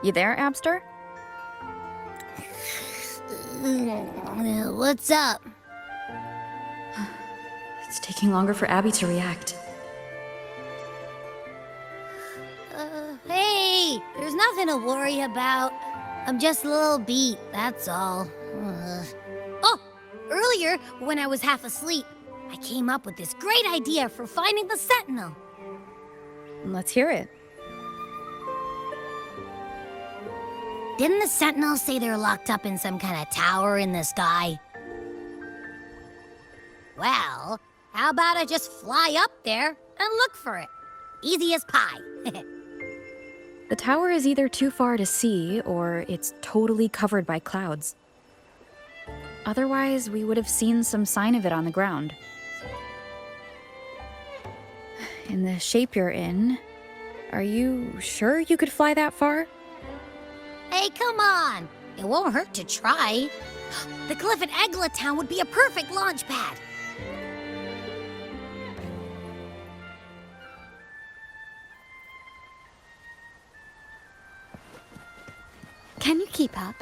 You there, Abster? What's up? It's taking longer for Abby to react. Hey! There's nothing to worry about. I'm just a little beat, that's all. Oh! Earlier, when I was half asleep, I came up with this great idea for finding the Sentinel. Let's hear it. Didn't the Sentinel say they're locked up in some kind of tower in the sky? Well, how about I just fly up there and look for it? Easy as pie. The tower is either too far to see, or it's totally covered by clouds. Otherwise, we would have seen some sign of it on the ground. In the shape you're in, are you sure you could fly that far? Hey, come on! It won't hurt to try. The cliff at Egla Town would be a perfect launch pad. Can you keep up?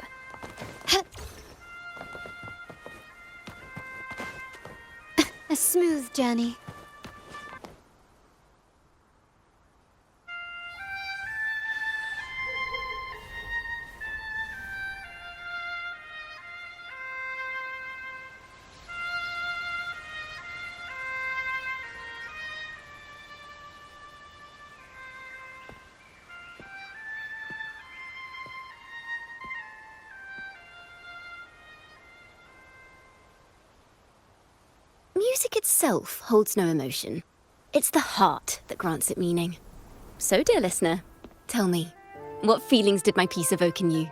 A smooth journey. Music itself holds no emotion. It's the heart that grants it meaning. So, dear listener, tell me, what feelings did my piece evoke in you?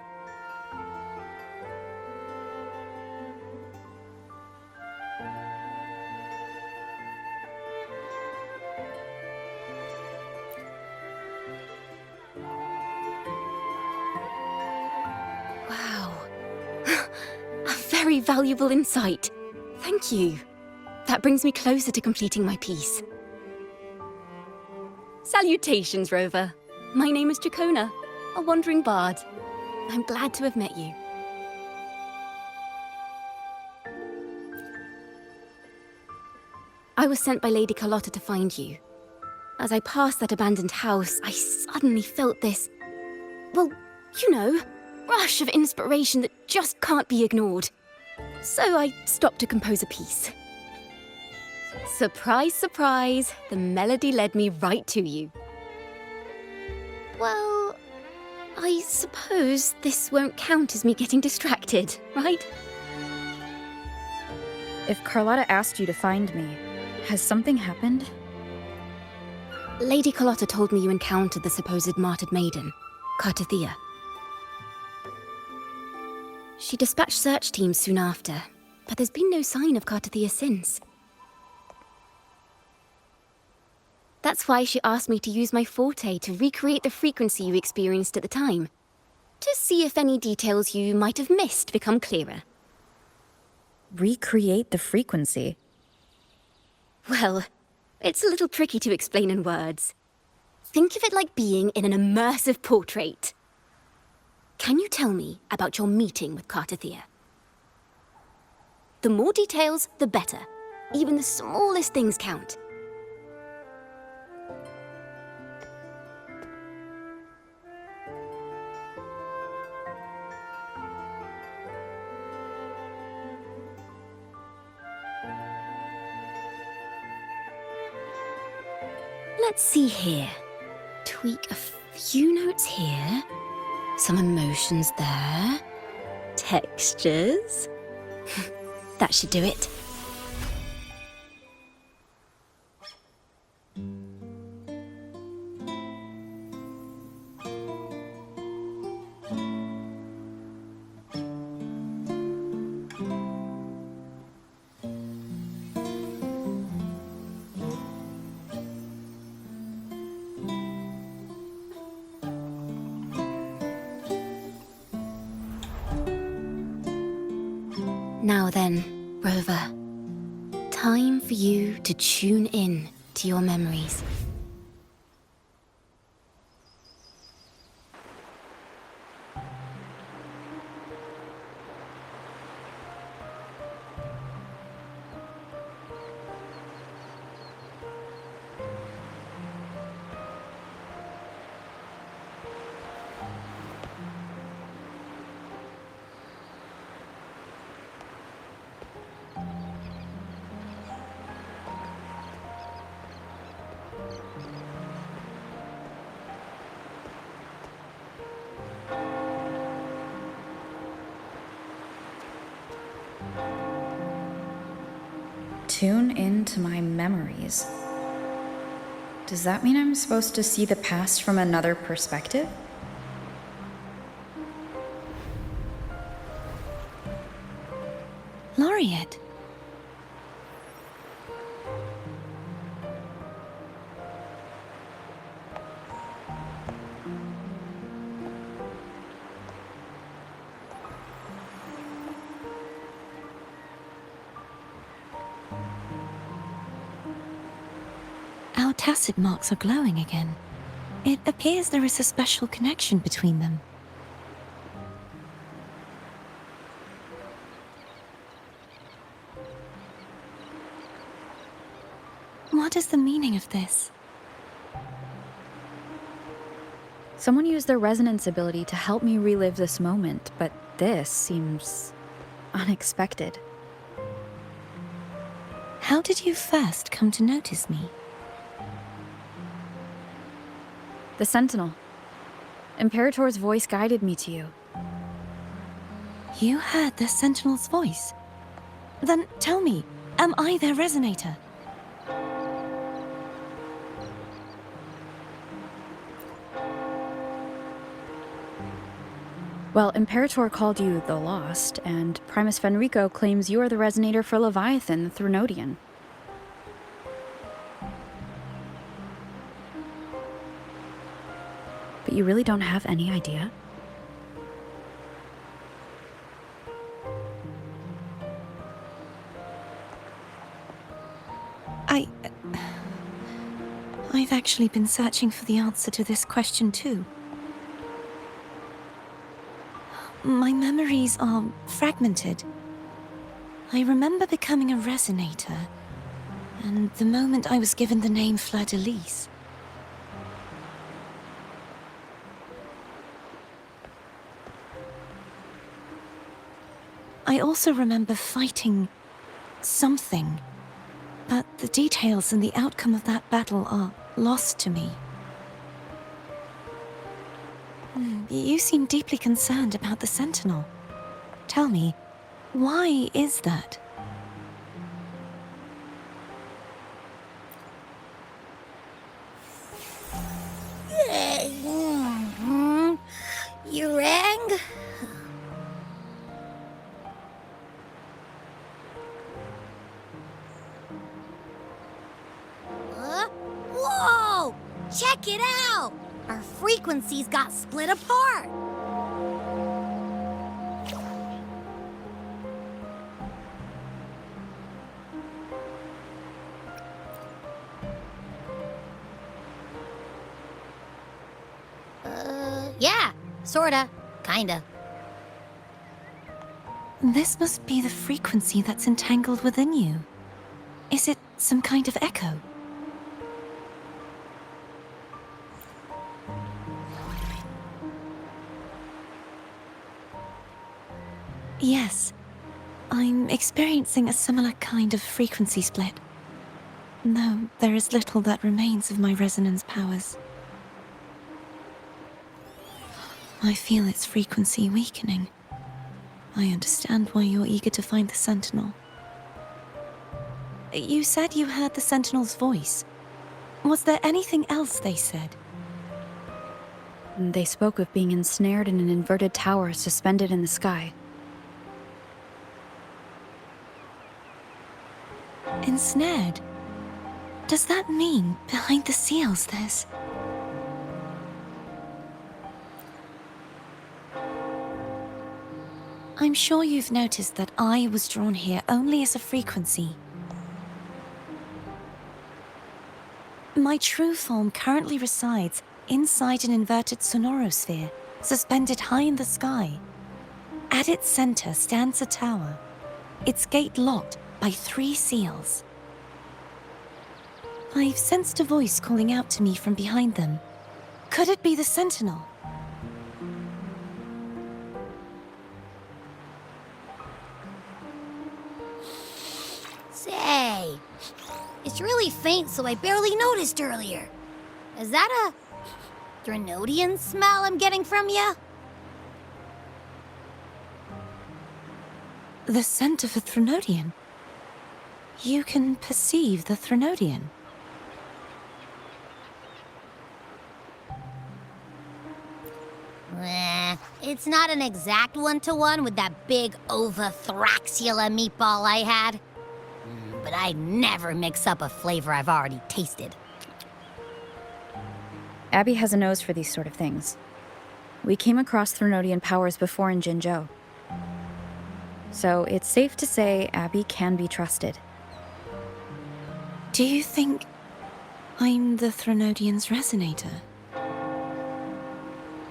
Wow. A very valuable insight. Thank you. That brings me closer to completing my piece. Salutations, Rover. My name is Dracona, a wandering bard. I'm glad to have met you. I was sent by Lady Carlotta to find you. As I passed that abandoned house, I suddenly felt this, well, you know, rush of inspiration that just can't be ignored. So I stopped to compose a piece. Surprise, surprise, the melody led me right to you. Well, I suppose this won't count as me getting distracted, right? If Carlotta asked you to find me, has something happened? Lady Carlotta told me you encountered the supposed martyred maiden, Cartathea. She dispatched search teams soon after, but there's been no sign of Cartathea since. That's why she asked me to use my forte to recreate the frequency you experienced at the time, to see if any details you might have missed become clearer. Recreate the frequency? Well, it's a little tricky to explain in words. Think of it like being in an immersive portrait. Can you tell me about your meeting with Cartathea? The more details, the better. Even the smallest things count. Let's see here. Tweak a few notes here. Some emotions there. Textures. That should do it. Now then, Rover. Time for you to tune in to your memories. Tune into my memories. Does that mean I'm supposed to see the past from another perspective? Laureate. Our tacit marks are glowing again. It appears there is a special connection between them. What is the meaning of this? Someone used their resonance ability to help me relive this moment, but this seems unexpected. How did you first come to notice me? The Sentinel. Imperator's voice guided me to you. You heard the Sentinel's voice? Then tell me, am I their resonator? Well, Imperator called you the Lost, and Primus Fenrico claims you are the resonator for Leviathan, the Threnodian. But you really don't have any idea? I've actually been searching for the answer to this question too. My memories are fragmented. I remember becoming a resonator, and the moment I was given the name Fleur-de-Lis. I also remember fighting something, but the details and the outcome of that battle are lost to me. You seem deeply concerned about the Sentinel. Tell me, why is that? You rang? Whoa! Check it out! Our frequencies got split apart! Yeah, sorta, kinda. This must be the frequency that's entangled within you. Is it some kind of echo? Yes, I'm experiencing a similar kind of frequency split. Though there is little that remains of my resonance powers. I feel its frequency weakening. I understand why you're eager to find the Sentinel. You said you heard the Sentinel's voice. Was there anything else they said? They spoke of being ensnared in an inverted tower suspended in the sky. Ensnared? Does that mean behind the seals there's... I'm sure you've noticed that I was drawn here only as a frequency. My true form currently resides inside an inverted sonorosphere, suspended high in the sky. At its center stands a tower, its gate locked by 3 seals. I've sensed a voice calling out to me from behind them. Could it be the Sentinel? Say, it's really faint, so I barely noticed earlier. Is that a Threnodian smell I'm getting from you? The scent of a Threnodian? You can perceive the Threnodian. It's not an exact one-to-one with that big Ovathraxula meatball I had. But I'd never mix up a flavor I've already tasted. Abby has a nose for these sort of things. We came across Threnodian powers before in Jinzhou. So it's safe to say Abby can be trusted. Do you think I'm the Threnodian's resonator?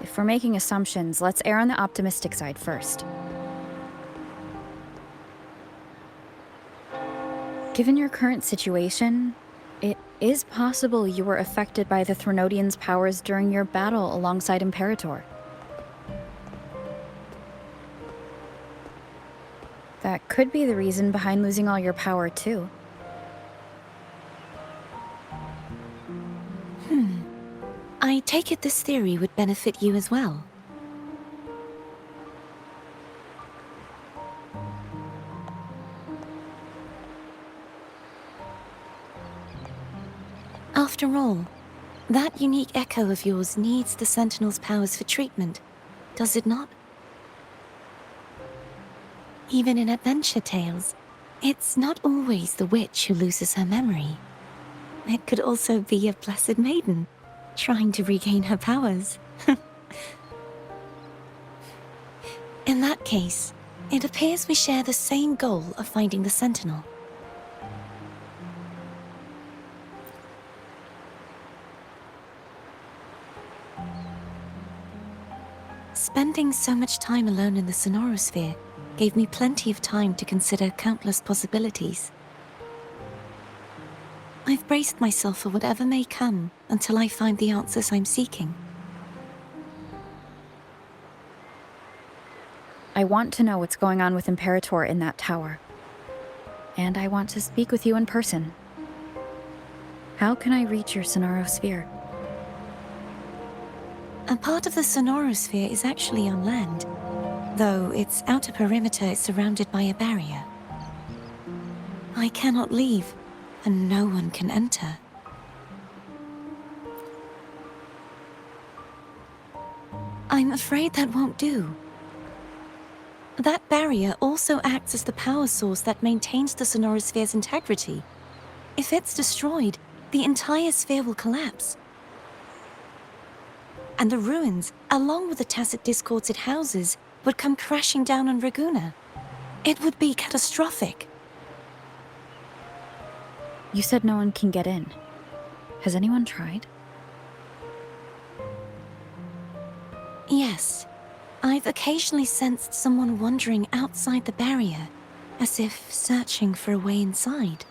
If we're making assumptions, let's err on the optimistic side first. Given your current situation, it is possible you were affected by the Threnodian's powers during your battle alongside Imperator. That could be the reason behind losing all your power, too. I take it this theory would benefit you as well. After all, that unique echo of yours needs the Sentinel's powers for treatment, does it not? Even in adventure tales, it's not always the witch who loses her memory. It could also be a blessed maiden, trying to regain her powers. In that case, it appears we share the same goal of finding the Sentinel. Spending so much time alone in the Sonorosphere gave me plenty of time to consider countless possibilities. I've braced myself for whatever may come until I find the answers I'm seeking. I want to know what's going on with Imperator in that tower. And I want to speak with you in person. How can I reach your Sonorosphere? A part of the Sonorosphere is actually on land, though its outer perimeter is surrounded by a barrier. I cannot leave, and no one can enter. I'm afraid that won't do. That barrier also acts as the power source that maintains the Sonorosphere's integrity. If it's destroyed, the entire sphere will collapse. And the ruins, along with the tacit discords it houses, would come crashing down on Raguna. It would be catastrophic. You said no one can get in. Has anyone tried? Yes. I've occasionally sensed someone wandering outside the barrier, as if searching for a way inside.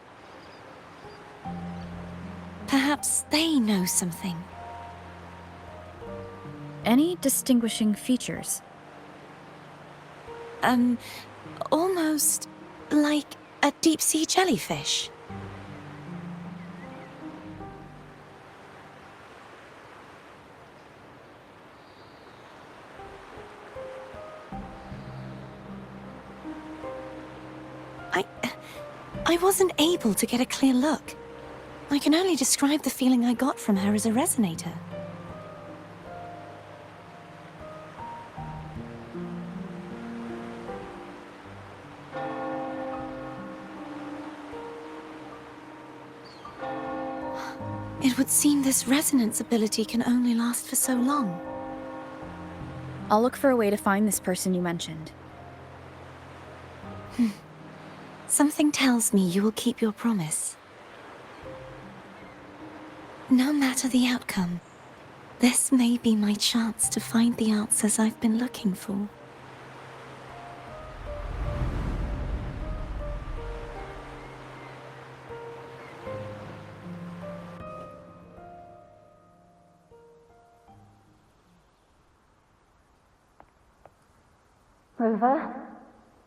Perhaps they know something. Any distinguishing features? Almost like a deep-sea jellyfish. I wasn't able to get a clear look. I can only describe the feeling I got from her as a resonator. It would seem this resonance ability can only last for so long. I'll look for a way to find this person you mentioned. Something tells me you will keep your promise. No matter the outcome, this may be my chance to find the answers I've been looking for.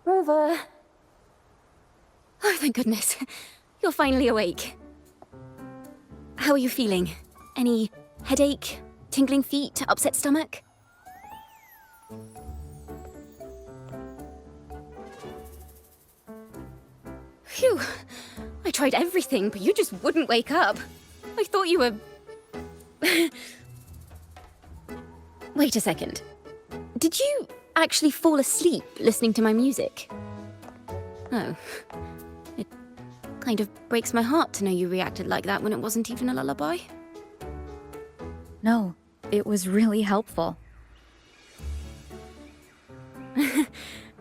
Rover! Oh, thank goodness. You're finally awake. How are you feeling? Any headache, tingling feet, upset stomach? Phew. I tried everything, but you just wouldn't wake up. I thought you were... Wait a second. Did you actually fall asleep listening to my music? Oh. It kind of breaks my heart to know you reacted like that when it wasn't even a lullaby. No, it was really helpful.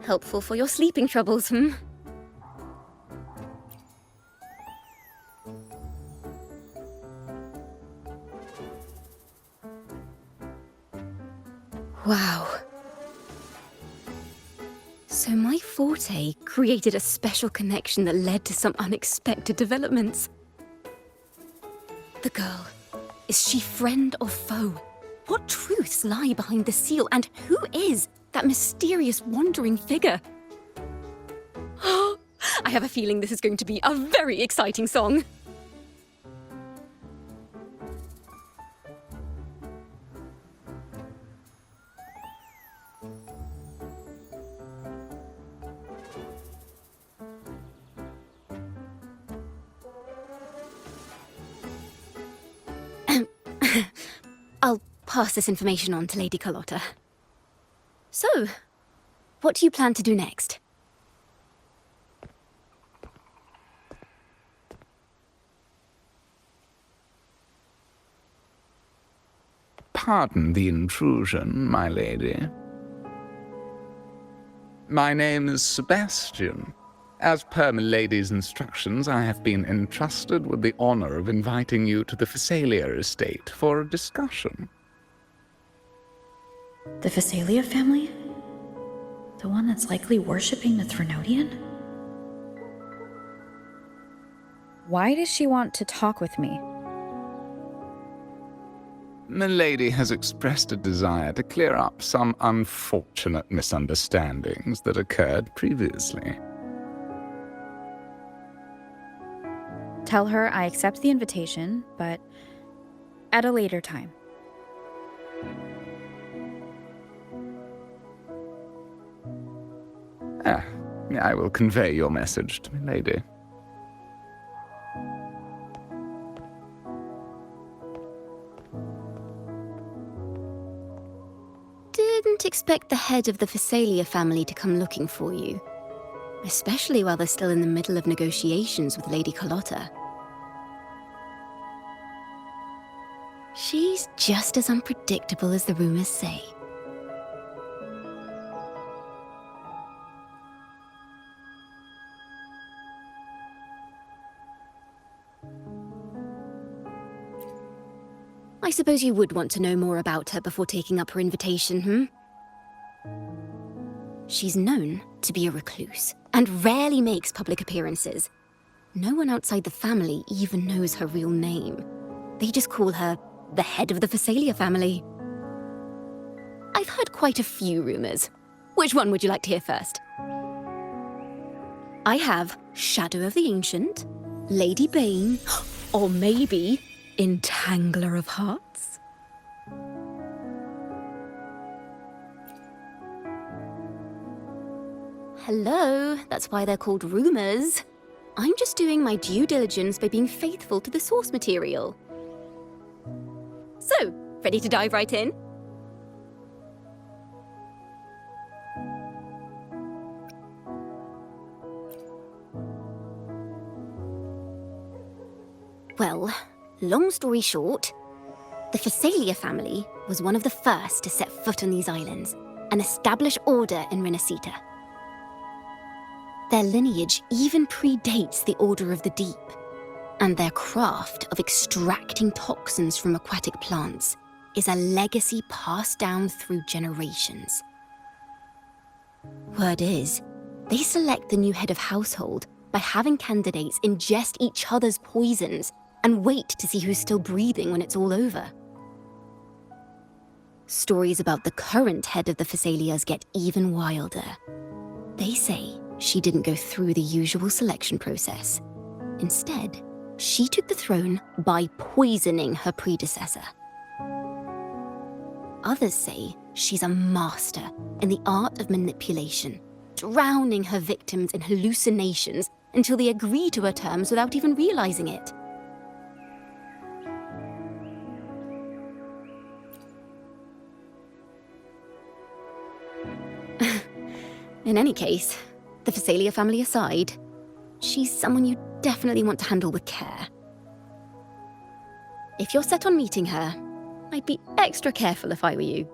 Helpful for your sleeping troubles, hmm? Wow. So my forte created a special connection that led to some unexpected developments. The girl, is she friend or foe? What truths lie behind the seal, and who is that mysterious wandering figure? I have a feeling this is going to be a very exciting song. I'll pass this information on to Lady Carlotta. So, what do you plan to do next? Pardon the intrusion, my lady. My name is Sebastian. As per milady's instructions, I have been entrusted with the honor of inviting you to the Phasalia estate for a discussion. The Phasalia family? The one that's likely worshipping the Threnodian? Why does she want to talk with me? Milady has expressed a desire to clear up some unfortunate misunderstandings that occurred previously. Tell her I accept the invitation, but at a later time. I will convey your message to Milady. Didn't expect the head of the Phasalia family to come looking for you. Especially while they're still in the middle of negotiations with Lady Carlotta. She's just as unpredictable as the rumors say. I suppose you would want to know more about her before taking up her invitation, hmm? She's known to be a recluse, and rarely makes public appearances. No one outside the family even knows her real name. They just call her the head of the Phasalia family. I've heard quite a few rumors. Which one would you like to hear first? I have Shadow of the Ancient, Lady Bane, or maybe Entangler of Hearts? Hello, that's why they're called rumors. I'm just doing my due diligence by being faithful to the source material. So, ready to dive right in? Well, long story short, the Phasalia family was one of the first to set foot on these islands and establish order in Renacita. Their lineage even predates the Order of the Deep, and their craft of extracting toxins from aquatic plants is a legacy passed down through generations. Word is, they select the new head of household by having candidates ingest each other's poisons and wait to see who's still breathing when it's all over. Stories about the current head of the Phasalias get even wilder. They say she didn't go through the usual selection process. Instead, she took the throne by poisoning her predecessor. Others say she's a master in the art of manipulation, drowning her victims in hallucinations until they agree to her terms without even realizing it. In any case, the Phasalia family aside, she's someone you definitely want to handle with care. If you're set on meeting her, I'd be extra careful if I were you.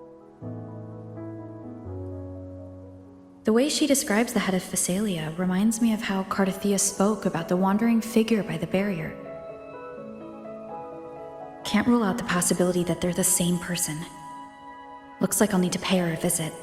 The way she describes the head of Phasalia reminds me of how Cardathea spoke about the wandering figure by the barrier. Can't rule out the possibility that they're the same person. Looks like I'll need to pay her a visit.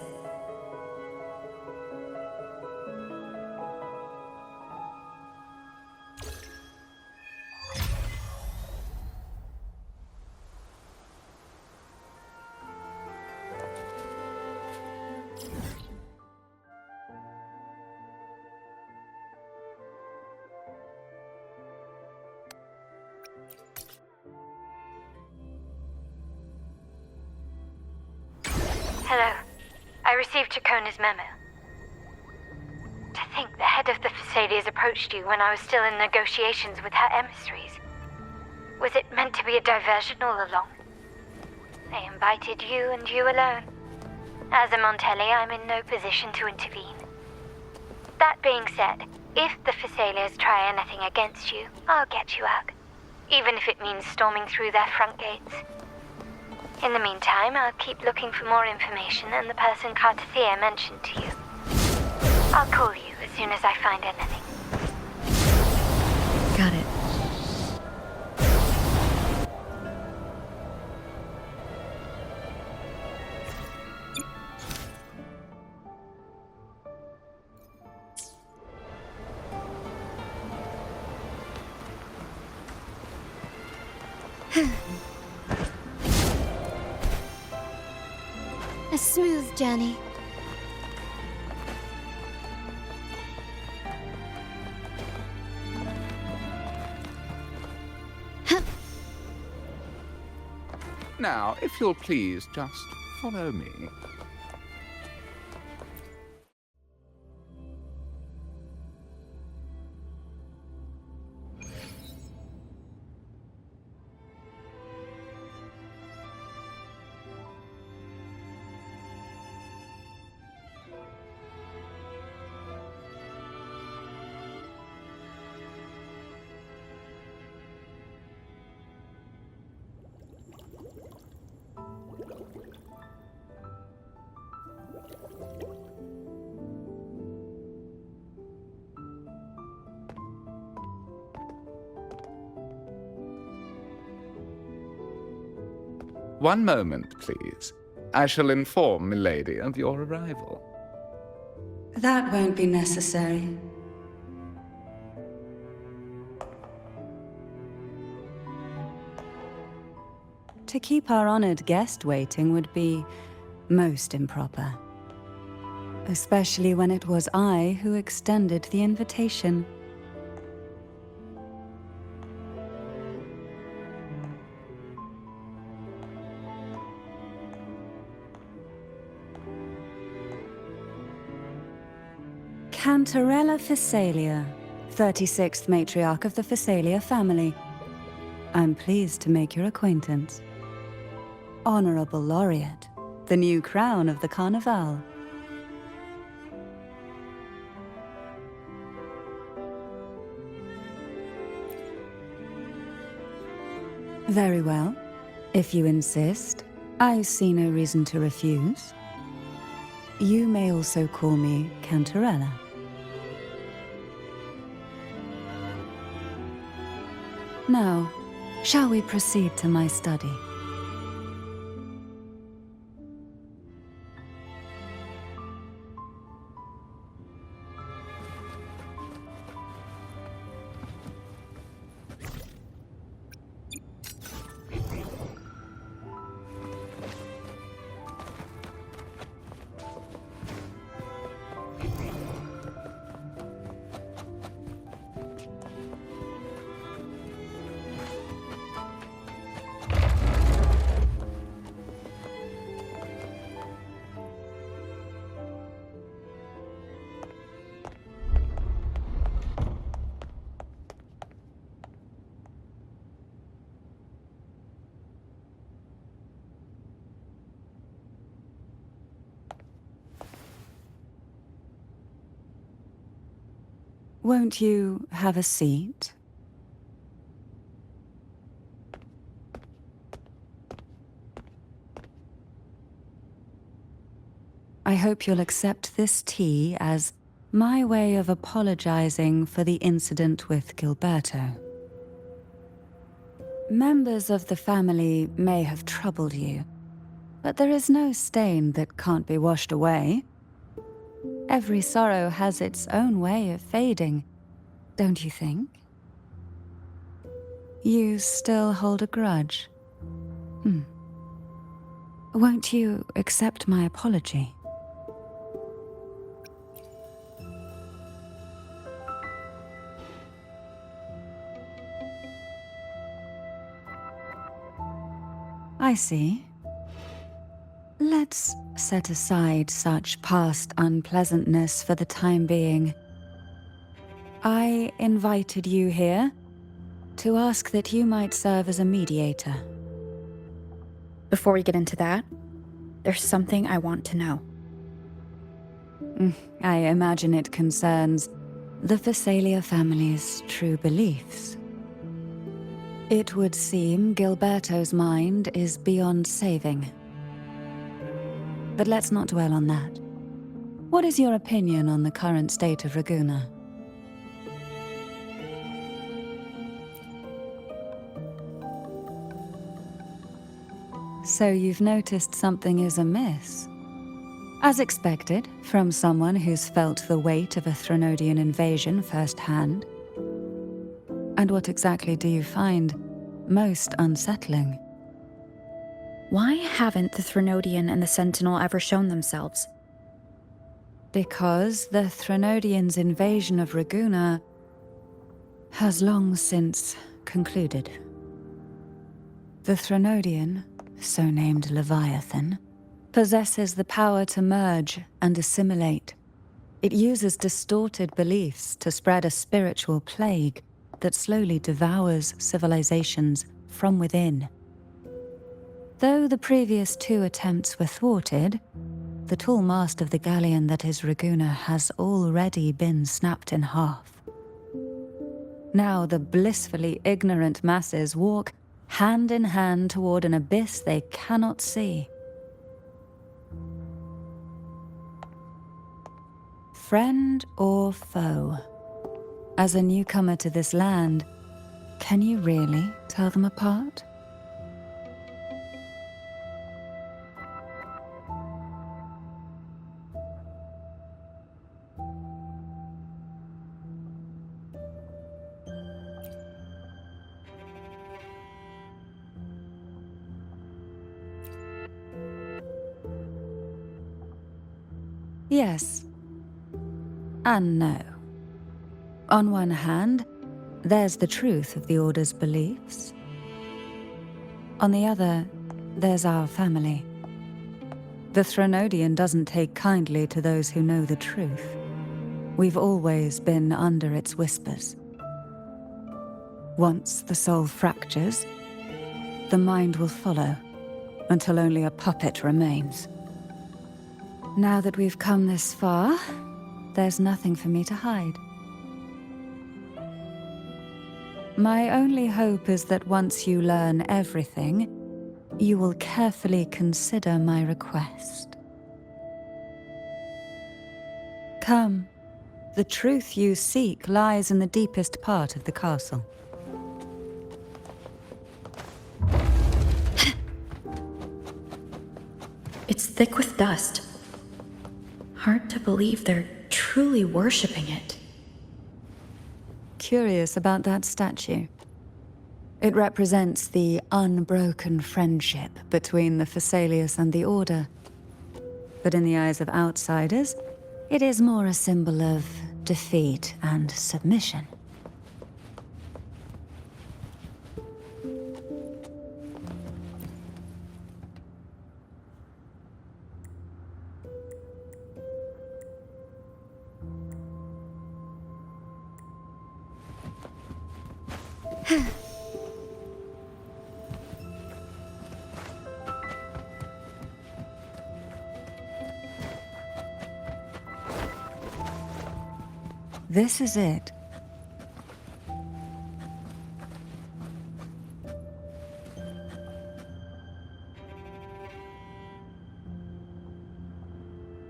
Hello. I received Chacona's memo. To think the head of the Phasalias approached you when I was still in negotiations with her emissaries. Was it meant to be a diversion all along? They invited you and you alone. As a Montelli, I'm in no position to intervene. That being said, if the Phasalias try anything against you, I'll get you out. Even if it means storming through their front gates. In the meantime, I'll keep looking for more information and the person Cardathea mentioned to you. I'll call you as soon as I find anything. Got it. A smooth journey. Now, if you'll please just follow me. One moment, please. I shall inform Milady of your arrival. That won't be necessary. To keep our honored guest waiting would be most improper. Especially when it was I who extended the invitation. Cantarella Phasalia, 36th matriarch of the Phasalia family. I'm pleased to make your acquaintance. Honorable Laureate, the new crown of the Carnival. Very well. If you insist, I see no reason to refuse. You may also call me Cantarella. Now, shall we proceed to my study? Won't you have a seat? I hope you'll accept this tea as my way of apologizing for the incident with Gilberto. Members of the family may have troubled you, but there is no stain that can't be washed away. Every sorrow has its own way of fading, don't you think? You still hold a grudge? Won't you accept my apology? I see. Let's set aside such past unpleasantness for the time being. I invited you here to ask that you might serve as a mediator. Before we get into that, there's something I want to know. I imagine it concerns the Phasalia family's true beliefs. It would seem Gilberto's mind is beyond saving. But let's not dwell on that. What is your opinion on the current state of Raguna? So you've noticed something is amiss? As expected, from someone who's felt the weight of a Threnodian invasion firsthand. And what exactly do you find most unsettling? Why haven't the Threnodian and the Sentinel ever shown themselves? Because the Threnodians' invasion of Raguna has long since concluded. The Threnodian, so named Leviathan, possesses the power to merge and assimilate. It uses distorted beliefs to spread a spiritual plague that slowly devours civilizations from within. Though the previous two attempts were thwarted, the tall mast of the galleon that is Raguna has already been snapped in half. Now the blissfully ignorant masses walk hand in hand toward an abyss they cannot see. Friend or foe? As a newcomer to this land, can you really tell them apart? Yes. And no. On one hand, there's the truth of the Order's beliefs. On the other, there's our family. The Threnodian doesn't take kindly to those who know the truth. We've always been under its whispers. Once the soul fractures, the mind will follow, until only a puppet remains. Now that we've come this far, there's nothing for me to hide. My only hope is that once you learn everything, you will carefully consider my request. Come, the truth you seek lies in the deepest part of the castle. It's thick with dust. Hard to believe they're truly worshipping it. Curious about that statue. It represents the unbroken friendship between the Phasaelius and the Order. But in the eyes of outsiders, it is more a symbol of defeat and submission. This is it.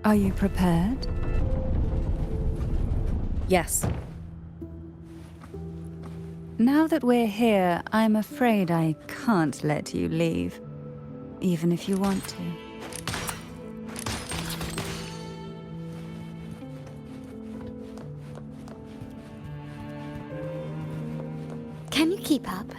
Are you prepared? Yes. Now that we're here, I'm afraid I can't let you leave, even if you want to. Can you keep up?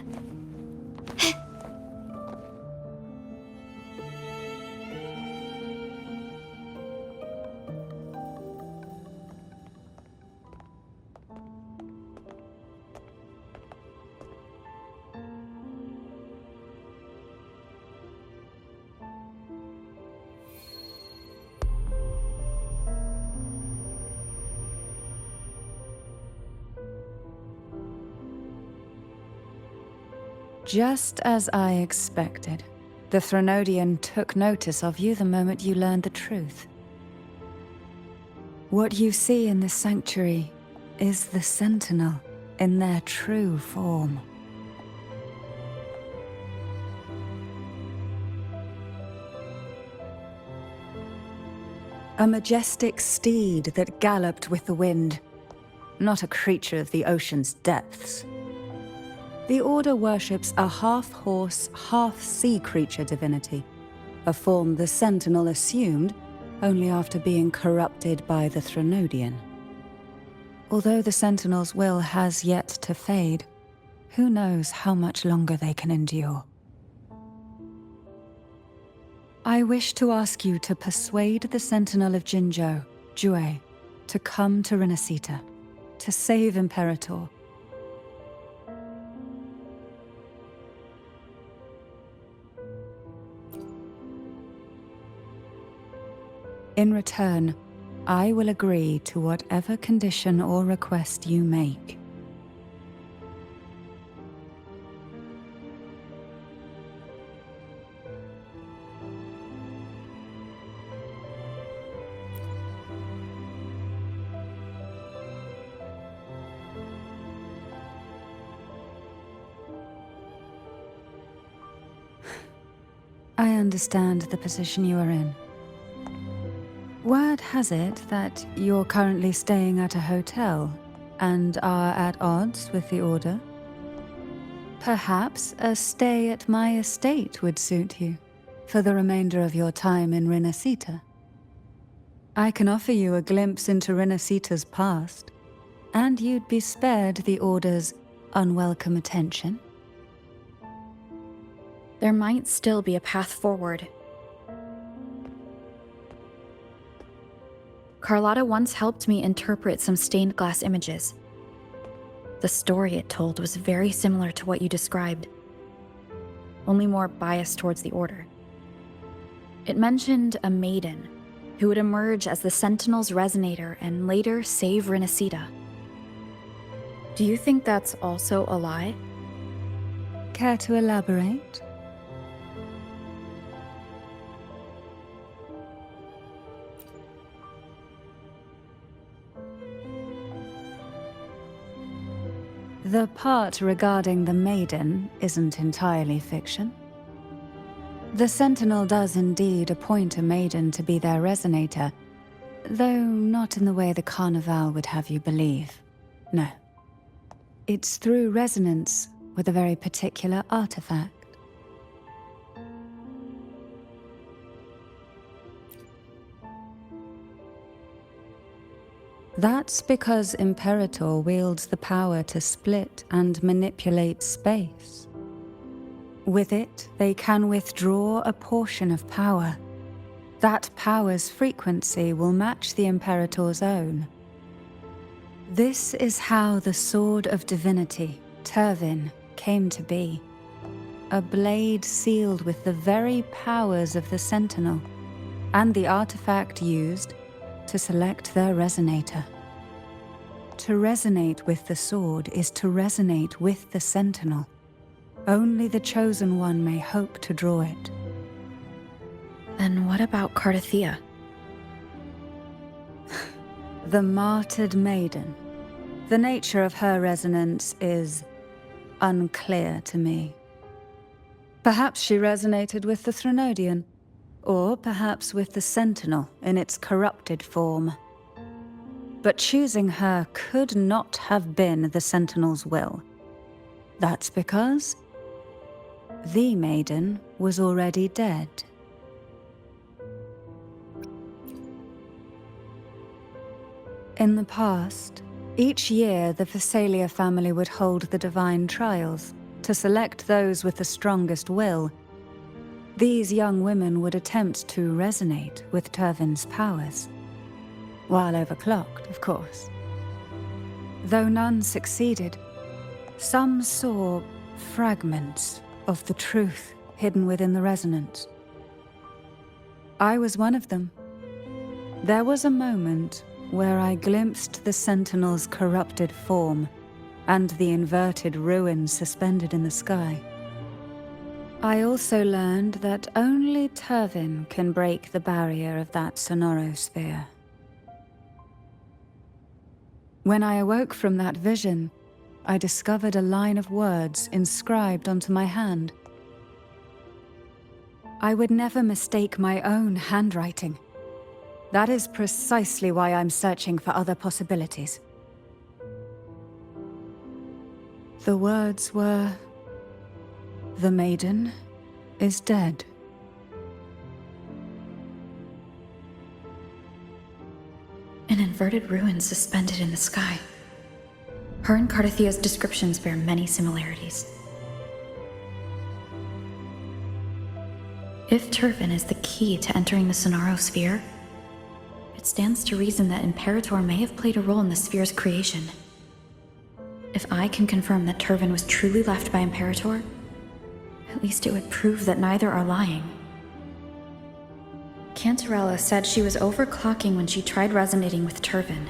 Just as I expected, the Threnodian took notice of you the moment you learned the truth. What you see in the sanctuary is the Sentinel in their true form. A majestic steed that galloped with the wind, not a creature of the ocean's depths. The Order worships a half-horse, half-sea creature divinity, a form the Sentinel assumed only after being corrupted by the Threnodian. Although the Sentinel's will has yet to fade, who knows how much longer they can endure. I wish to ask you to persuade the Sentinel of Jinzhou, Jue, to come to Renacita, to save Imperator. In return, I will agree to whatever condition or request you make. I understand the position you are in. Word has it that you're currently staying at a hotel and are at odds with the Order. Perhaps a stay at my estate would suit you for the remainder of your time in Renacita. I can offer you a glimpse into Renacita's past, and you'd be spared the Order's unwelcome attention. There might still be a path forward. Carlotta once helped me interpret some stained glass images. The story it told was very similar to what you described, only more biased towards the Order. It mentioned a Maiden who would emerge as the Sentinel's resonator and later save Renacita. Do you think that's also a lie? Care to elaborate? The part regarding the Maiden isn't entirely fiction. The Sentinel does indeed appoint a Maiden to be their resonator, though not in the way the Carnival would have you believe. No. It's through resonance with a very particular artifact. That's because Imperator wields the power to split and manipulate space. With it, they can withdraw a portion of power. That power's frequency will match the Imperator's own. This is how the Sword of Divinity, Turvin, came to be. A blade sealed with the very powers of the Sentinel, and the artifact used to select their resonator. To resonate with the sword is to resonate with the Sentinel. Only the Chosen One may hope to draw it. Then what about Cardothea? The martyred maiden. The nature of her resonance is unclear to me. Perhaps she resonated with the Threnodian, or perhaps with the Sentinel in its corrupted form. But choosing her could not have been the Sentinel's will. That's because the Maiden was already dead. In the past, each year the Phasalia family would hold the Divine Trials to select those with the strongest will. These young women would attempt to resonate with Turvin's powers, while overclocked, of course. Though none succeeded, some saw fragments of the truth hidden within the resonance. I was one of them. There was a moment where I glimpsed the Sentinel's corrupted form and the inverted ruins suspended in the sky. I also learned that only Turvin can break the barrier of that sonorosphere. When I awoke from that vision, I discovered a line of words inscribed onto my hand. I would never mistake my own handwriting. That is precisely why I'm searching for other possibilities. The words were, "The Maiden is dead." An inverted ruin suspended in the sky. Her and Cardathia's descriptions bear many similarities. If Turvin is the key to entering the sonorosphere, it stands to reason that Imperator may have played a role in the sphere's creation. If I can confirm that Turvin was truly left by Imperator, at least it would prove that neither are lying. Cantarella said she was overclocking when she tried resonating with Turvin.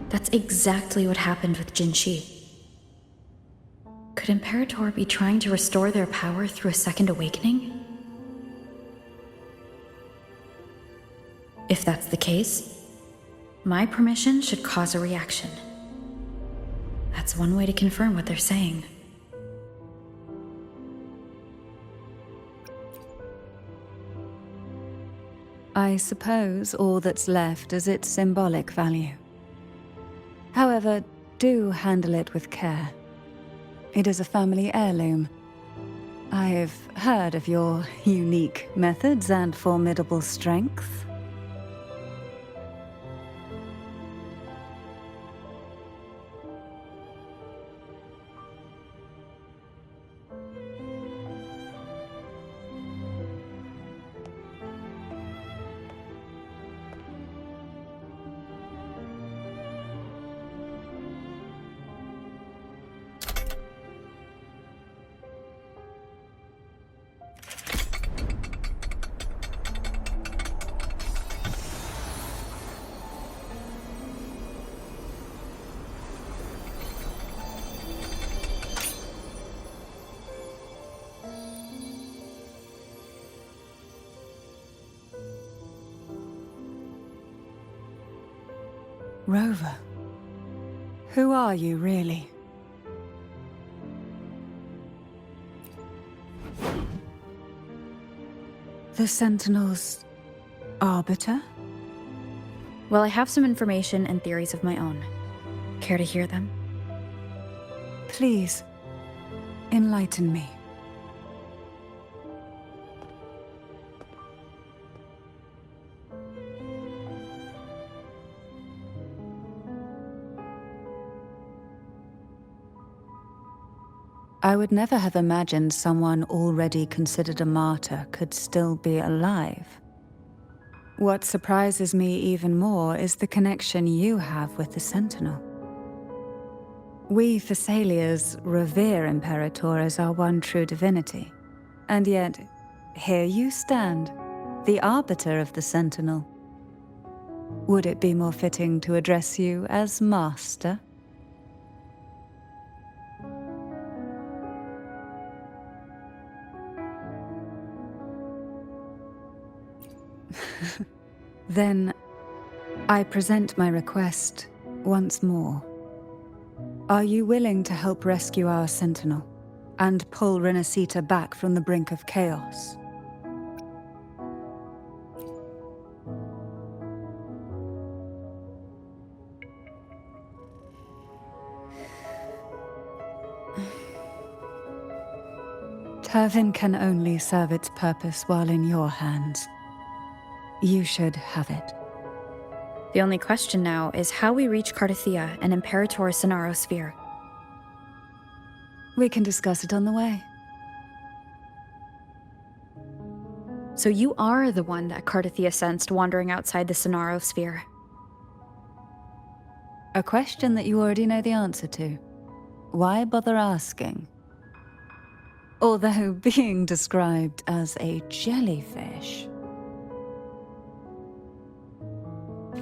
That's exactly what happened with Jinshi. Could Imperator be trying to restore their power through a second awakening? If that's the case, my permission should cause a reaction. That's one way to confirm what they're saying. I suppose all that's left is its symbolic value. However, do handle it with care. It is a family heirloom. I've heard of your unique methods and formidable strength. Rover, who are you really? The Sentinel's arbiter? Well, I have some information and theories of my own. Care to hear them? Please, enlighten me. I would never have imagined someone already considered a martyr could still be alive. What surprises me even more is the connection you have with the Sentinel. We Phasalias revere Imperator as our one true divinity, and yet here you stand, the arbiter of the Sentinel. Would it be more fitting to address you as Master? Then, I present my request once more. Are you willing to help rescue our Sentinel, and pull Renacita back from the brink of chaos. Turvin can only serve its purpose while in your hands. You should have it. The only question now is how we reach Cardathia and Imperator Sonaro Sphere. We can discuss it on the way. So you are the one that Cardathia sensed wandering outside the Sonaro Sphere. A question that you already know the answer to. Why bother asking? Although being described as a jellyfish.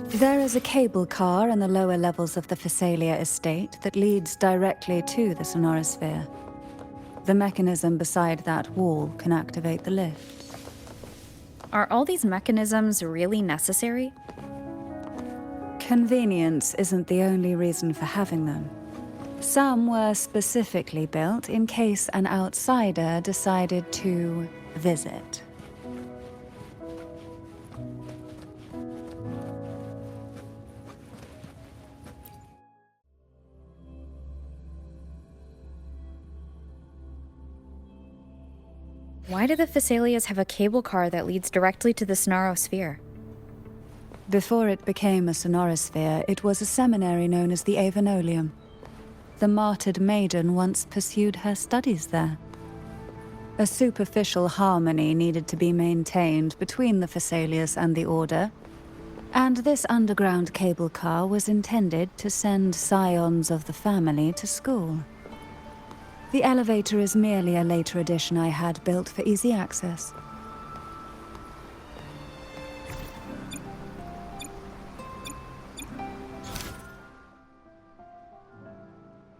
There is a cable car in the lower levels of the Physalia estate that leads directly to the Sonorosphere. The mechanism beside that wall can activate the lift. Are all these mechanisms really necessary? Convenience isn't the only reason for having them. Some were specifically built in case an outsider decided to visit. Why do the Physalias have a cable car that leads directly to the Sonaro Sphere? Before it became a Sonorosphere, it was a seminary known as the Avenolium. The martyred Maiden once pursued her studies there. A superficial harmony needed to be maintained between the Physalias and the Order, and this underground cable car was intended to send scions of the family to school. The elevator is merely a later addition I had built for easy access.